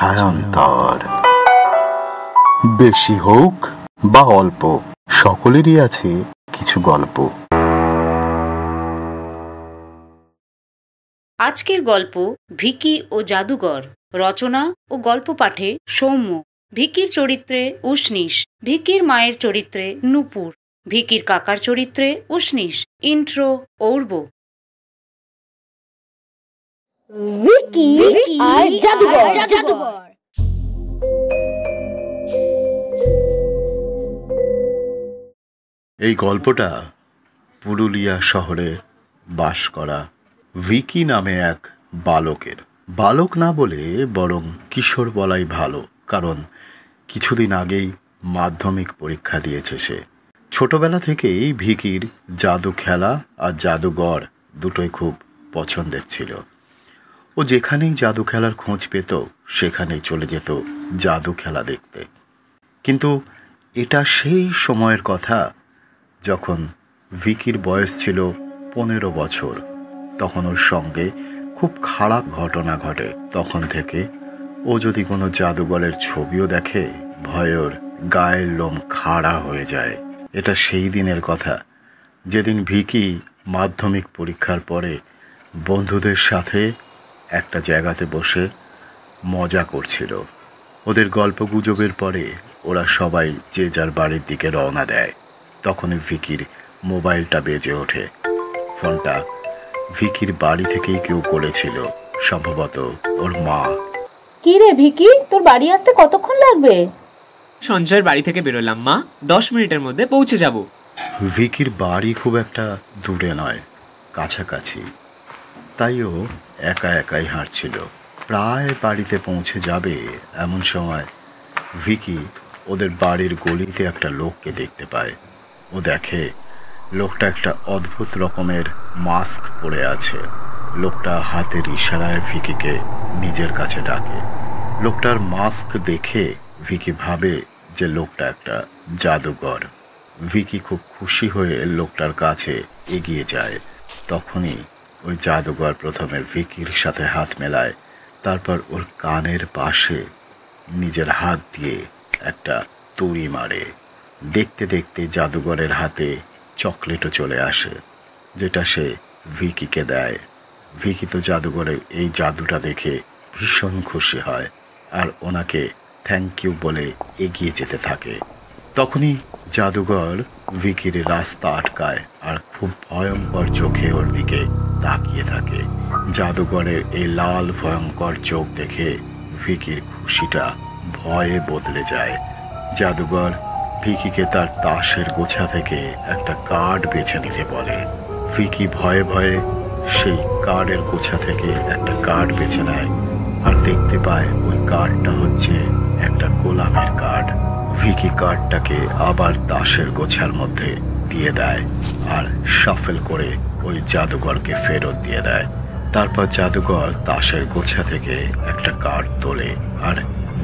ছায়ান্তর। বেশি হোক বা অল্প, সকলেরই আছে কিছু গল্প। আজকের গল্প ভিকি ও জাদুঘর। রচনা ও গল্প পাঠে সৌম্য। ভিকির চরিত্রে উষ্ণিস, ভিকির মায়ের চরিত্রে নূপুর, ভিকির কাকার চরিত্রে উষ্ণিস। ইন্ট্রো অর্ব। ভিকি আর জাদুঘর। এই গল্পটা পুরুলিয়া শহরে বাস করা ভিকি নামে এক বালকের। বালক না বলে বরং কিশোর বলাই ভালো, কারণ কিছুদিন আগেই মাধ্যমিক পরীক্ষা দিয়েছে সে। ছোটবেলা থেকেই ভিকির জাদু খেলা আর জাদুঘর দুটোই খুব পছন্দের ছিল। ও যেখানেই জাদু খেলার খোঁজ পেত সেখানেই চলে যেত জাদু খেলা দেখতে। কিন্তু এটা সেই সময়ের কথা যখন ভিকির বয়স ছিল 15 বছর। তখন ওর সঙ্গে খুব খারাপ ঘটনা ঘটে। তখন থেকে ও যদি কোনো জাদুঘরের ছবিও দেখে ভয়ে ওর গায়ের লোম খাড়া হয়ে যায়। এটা সেই দিনের কথা যেদিন ভিকি মাধ্যমিক পরীক্ষার পরে বন্ধুদের সাথে একটা জায়গাতে বসে মজা করছিল। ওদের গল্পগুজবের পরে ওরা সবাই যে যার বাড়ির দিকে রওনা দেয়। তখনই ভিকির মোবাইলটা বেজে ওঠে। ফোনটা ভিকির বাড়ি থেকেই কেউ করেছিল, সম্ভবত ওর মা। কি রে ভিকি, তোর বাড়ি আসতে কতক্ষণ লাগবে? সঞ্জয়ের বাড়ি থেকে বেরোলাম মা, 10 মিনিটের মধ্যে পৌঁছে যাব। ভিকির বাড়ি খুব একটা দূরে নয়, কাছাকাছি। তাই ও একা একাই হাঁটছিল। প্রায় বাড়িতে পৌঁছে যাবে এমন সময় ভিকি ওদের বাড়ির গলিতে একটা লোককে দেখতে পায়। ও দেখে লোকটা একটা অদ্ভুত রকমের মাস্ক পরে আছে। লোকটা হাতের ইশারায় ভিকিকে নিজের কাছে ডাকে। লোকটার মাস্ক দেখে ভিকি ভাবে যে লোকটা একটা জাদুঘর। ভিকি খুব খুশি হয়ে লোকটার কাছে এগিয়ে যায়। তখনই ওই জাদুঘর প্রথমে ভিকির সাথে হাত মেলায়, তারপর ওর কানের পাশে নিজের হাত দিয়ে একটা তুড়ি মারে। দেখতে দেখতে জাদুঘরের হাতে চকলেটও চলে আসে, যেটা সে ভিকিকে দেয়। ভিকি তো জাদুঘরের এই জাদুটা দেখে ভীষণ খুশি হয় আর ওনাকে থ্যাংক ইউ বলে এগিয়ে যেতে থাকে। তখনই জাদুঘর ভিকির রাস্তা আটকায় আর খুব ভয়ঙ্কর চোখে ওর দিকে তাকিয়ে থাকে। জাদুঘরের এই লাল ভয়ঙ্কর চোখ দেখে ভিকির খুশিটা ভয়ে বদলে যায়। জাদুঘর ভিকিকে তার তাসের গোছা থেকে একটা কার্ড বেছে নিতে বলে। ভিকি ভয়ে ভয়ে সেই কার্ডের গোছা থেকে একটা কার্ড বেছে নেয় আর দেখতে পায় ওই কার্ডটা হচ্ছে একটা গোলামের কার্ড। ভিকি কার্ডটাকে আবার তাসের গোছার মধ্যে দিয়ে দেয় আর শাফেল করে ওই জাদুঘরকে ফেরত দিয়ে দেয়। তারপর জাদুঘর তাসের গোছা থেকে একটা কার্ড তোলে আর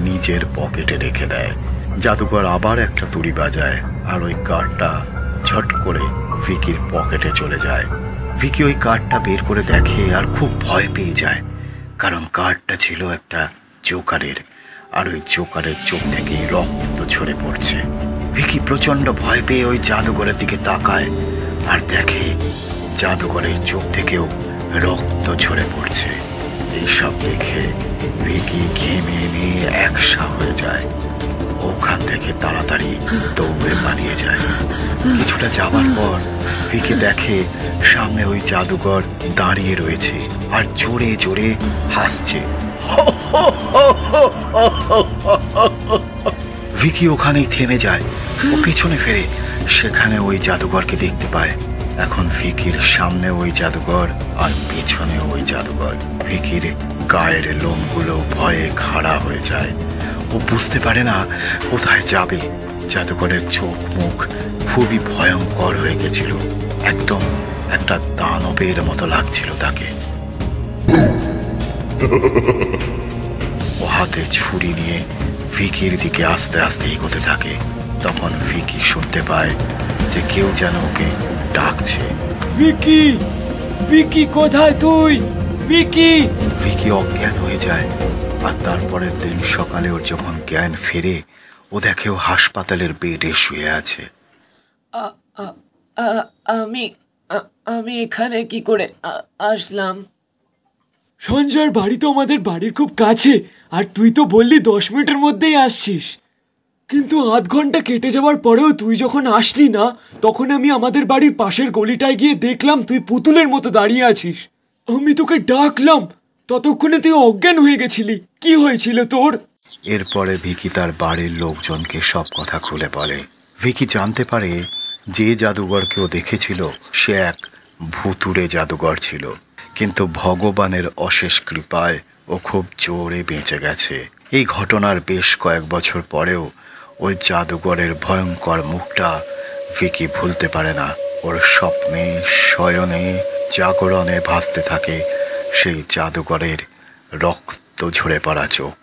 নিজের পকেটে রেখে দেয়। জাদুঘর আবার একটা তুড়ি বাজায় আর ওই কার্ডটা ঝট করে ভিকির পকেটে চলে যায়। ভিকি ওই কার্ডটা বের করে দেখে আর খুব ভয় পেয়ে যায়, কারণ কার্ডটা ছিল একটা জোকারের আর ওই জোকারের চোখ থেকে রক্ত ঝরে পড়ছে। ভিকি প্রচণ্ড ভয় পেয়ে ওই জাদুঘরের দিকে তাকায় আর দেখে জাদুঘরের চোখ থেকেও রক্ত ঝরে পড়ছে। এইসব দেখে ভিকি ঘেমে নিয়ে একসা হয়ে যায়। ওখান থেকে তাড়াতাড়ি দৌড়ে পালিয়ে যায়। কিছুটা যাবার পর ভিকি দেখে সামনে ওই জাদুঘর দাঁড়িয়ে রয়েছে আর জোরে জোরে হাসছে। ভিকি ওখানেই থেমে যায়। ও পিছনে ফেরে, সেখানে ওই জাদুঘরকে দেখতে পায়। এখন ভিকির সামনে ওই জাদুঘর আর পেছনে ওই জাদুঘর। ভিকির গায়ের লোমগুলো ভয়ে খাড়া হয়ে যায়। ও বুঝতে পারে না কোথায় যাবে। জাদুঘরের চোখ মুখ খুবই ভয়ঙ্কর হয়ে গেছিল, একদম একটা দানবের মতো লাগছিল তাকে। ও হাতে ছুরি নিয়ে ভিকির দিকে আস্তে আস্তে এগোতে থাকে। তখন ভিকি শুনতে পায় যে কেউ যেন ওকে ডাকছে। ভিকি, ভিকি কোথায় তুই? ভিকি! ভিকি অজ্ঞান হয়ে যায়। আর তারপরের দিন সকালে ওর যখন জ্ঞান ফেরে, ও দেখে ও হাসপাতালের বেডে শুয়ে আছে। আমি এখানে কি করে আসলাম? সঞ্জয়ের বাড়ি তো আমাদের বাড়ির খুব কাছে, আর তুই তো বললি 10 মিনিটের মধ্যেই আসছিস, কিন্তু আধ ঘন্টা কেটে যাওয়ার পরেও তুই যখন আসলি না, তখন আমি আমাদের বাড়ির পাশের গলিটায় গিয়ে দেখলাম তুই পুতুলের মতো দাঁড়িয়ে আছিস। আমি তোকে ডাকলাম, ততক্ষণে তুই অজ্ঞান হয়ে গেছিলি। কি হয়েছিল তোর? এরপরে ভিকি তার বাড়ির লোকজনকে সব কথা খুলে বলে। ভিকি জানতে পারে যে জাদুঘরকে ও দেখেছিল সে এক ভুতুড়ে জাদুঘর ছিল, কিন্তু ভগবানের অশেষ কৃপায় ও খুব জোরে বেঁচে গেছে। এই ঘটনার বেশ কয়েক বছর পরেও ওই জাদুঘরের ভয়ঙ্কর মুখটা ভিকি ভুলতে পারে না। ওর স্বপ্নে, শয়নে, জাগরণে ভাসতে থাকে সেই জাদুঘরের রক্ত ঝরে পড়া চোখ।